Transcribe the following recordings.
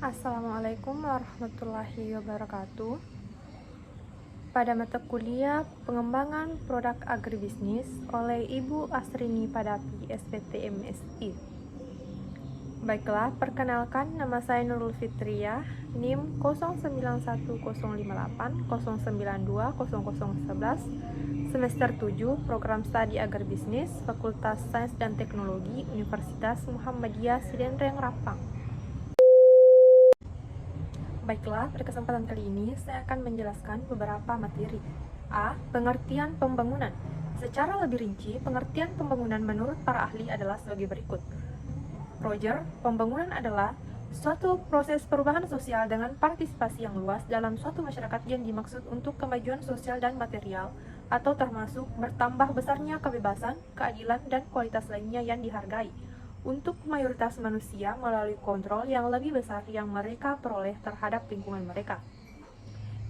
Assalamualaikum warahmatullahi wabarakatuh. Pada mata kuliah Pengembangan Produk Agribisnis oleh Ibu Asrini Padapi, SPT MSI. Baiklah, perkenalkan, nama saya Nurul Fitriah, NIM 091058092011, semester 7, Program Studi Agribisnis, Fakultas Sains dan Teknologi, Universitas Muhammadiyah Sidenreng Rapang. Baiklah, pada kesempatan kali ini saya akan menjelaskan beberapa materi. A. Pengertian pembangunan. Secara lebih rinci, pengertian pembangunan menurut para ahli adalah sebagai berikut. Roger, pembangunan adalah suatu proses perubahan sosial dengan partisipasi yang luas dalam suatu masyarakat yang dimaksud untuk kemajuan sosial dan material, atau termasuk bertambah besarnya kebebasan, keadilan, dan kualitas lainnya yang dihargai untuk mayoritas manusia melalui kontrol yang lebih besar yang mereka peroleh terhadap lingkungan mereka.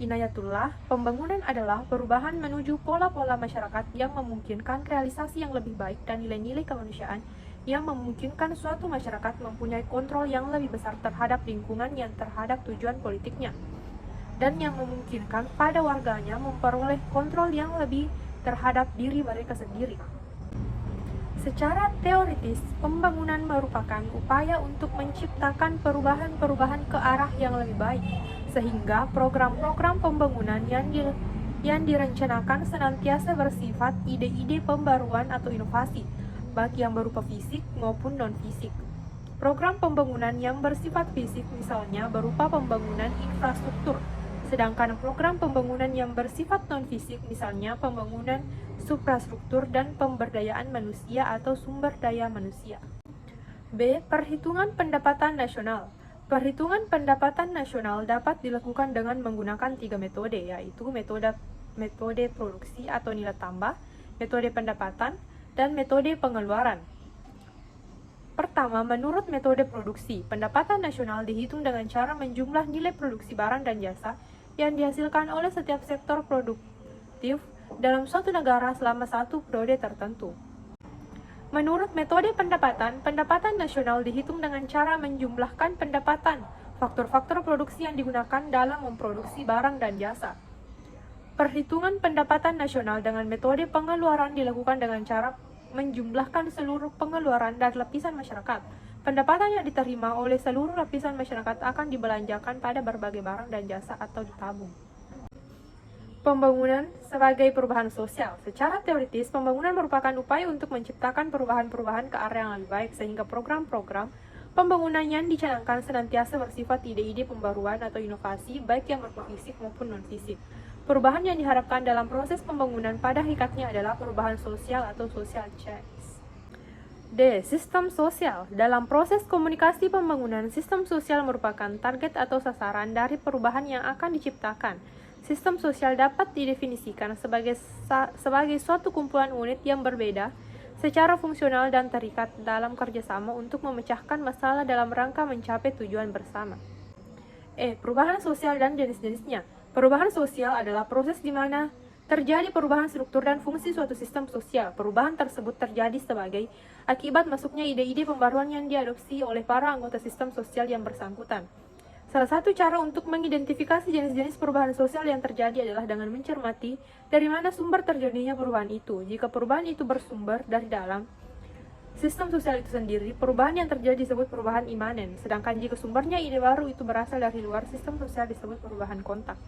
Inayatullah, pembangunan adalah perubahan menuju pola-pola masyarakat yang memungkinkan realisasi yang lebih baik dan nilai-nilai kemanusiaan yang memungkinkan suatu masyarakat mempunyai kontrol yang lebih besar terhadap lingkungan yang terhadap tujuan politiknya, dan yang memungkinkan pada warganya memperoleh kontrol yang lebih terhadap diri mereka sendiri. Secara teoritis, pembangunan merupakan upaya untuk menciptakan perubahan-perubahan ke arah yang lebih baik, sehingga program-program pembangunan yang direncanakan senantiasa bersifat ide-ide pembaruan atau inovasi, baik yang berupa fisik maupun non-fisik. Program pembangunan yang bersifat fisik misalnya berupa pembangunan infrastruktur, sedangkan program pembangunan yang bersifat non-fisik misalnya pembangunan suprastruktur dan pemberdayaan manusia atau sumber daya manusia. B. Perhitungan pendapatan nasional. Perhitungan pendapatan nasional dapat dilakukan dengan menggunakan 3 metode, yaitu metode produksi atau nilai tambah, metode pendapatan, dan metode pengeluaran. Pertama, menurut metode produksi, pendapatan nasional dihitung dengan cara menjumlah nilai produksi barang dan jasa yang dihasilkan oleh setiap sektor produktif dalam suatu negara selama satu periode tertentu. Menurut metode pendapatan, pendapatan nasional dihitung dengan cara menjumlahkan pendapatan, faktor-faktor produksi yang digunakan dalam memproduksi barang dan jasa. Perhitungan pendapatan nasional dengan metode pengeluaran dilakukan dengan cara menjumlahkan seluruh pengeluaran dari lapisan masyarakat. Pendapatan yang diterima oleh seluruh lapisan masyarakat akan dibelanjakan pada berbagai barang dan jasa atau ditabung. Pembangunan sebagai perubahan sosial. Secara teoritis, pembangunan merupakan upaya untuk menciptakan perubahan-perubahan ke arah yang lebih baik, sehingga program-program pembangunan yang dicanangkan senantiasa bersifat ide-ide pembaruan atau inovasi, baik yang berupa fisik maupun non-fisik. Perubahan yang diharapkan dalam proses pembangunan pada hakikatnya adalah perubahan sosial atau social change. D. Sistem sosial. Dalam proses komunikasi pembangunan, sistem sosial merupakan target atau sasaran dari perubahan yang akan diciptakan. Sistem sosial dapat didefinisikan sebagai suatu kumpulan unit yang berbeda secara fungsional dan terikat dalam kerjasama untuk memecahkan masalah dalam rangka mencapai tujuan bersama. E. Perubahan sosial dan jenis-jenisnya. Perubahan sosial adalah proses di mana terjadi perubahan struktur dan fungsi suatu sistem sosial. Perubahan tersebut terjadi sebagai akibat masuknya ide-ide pembaruan yang diadopsi oleh para anggota sistem sosial yang bersangkutan. Salah satu cara untuk mengidentifikasi jenis-jenis perubahan sosial yang terjadi adalah dengan mencermati dari mana sumber terjadinya perubahan itu. Jika perubahan itu bersumber dari dalam sistem sosial itu sendiri, perubahan yang terjadi disebut perubahan imanen. Sedangkan jika sumbernya ide baru itu berasal dari luar sistem sosial disebut perubahan kontak.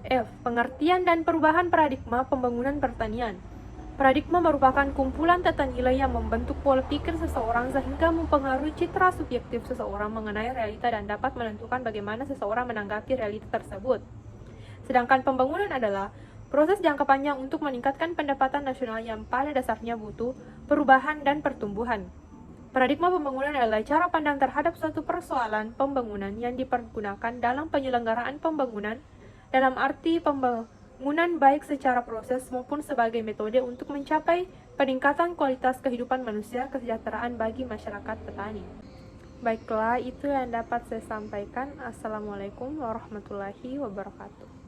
F. Pengertian dan perubahan paradigma pembangunan pertanian. Paradigma merupakan kumpulan tata nilai yang membentuk pola pikir seseorang sehingga mempengaruhi citra subjektif seseorang mengenai realita dan dapat menentukan bagaimana seseorang menanggapi realita tersebut. Sedangkan pembangunan adalah proses jangka panjang untuk meningkatkan pendapatan nasional yang pada dasarnya butuh perubahan dan pertumbuhan. Paradigma pembangunan adalah cara pandang terhadap suatu persoalan pembangunan yang dipergunakan dalam penyelenggaraan pembangunan dalam arti pembangunan baik secara proses maupun sebagai metode untuk mencapai peningkatan kualitas kehidupan manusia, kesejahteraan bagi masyarakat petani. Baiklah, itu yang dapat saya sampaikan. Assalamualaikum warahmatullahi wabarakatuh.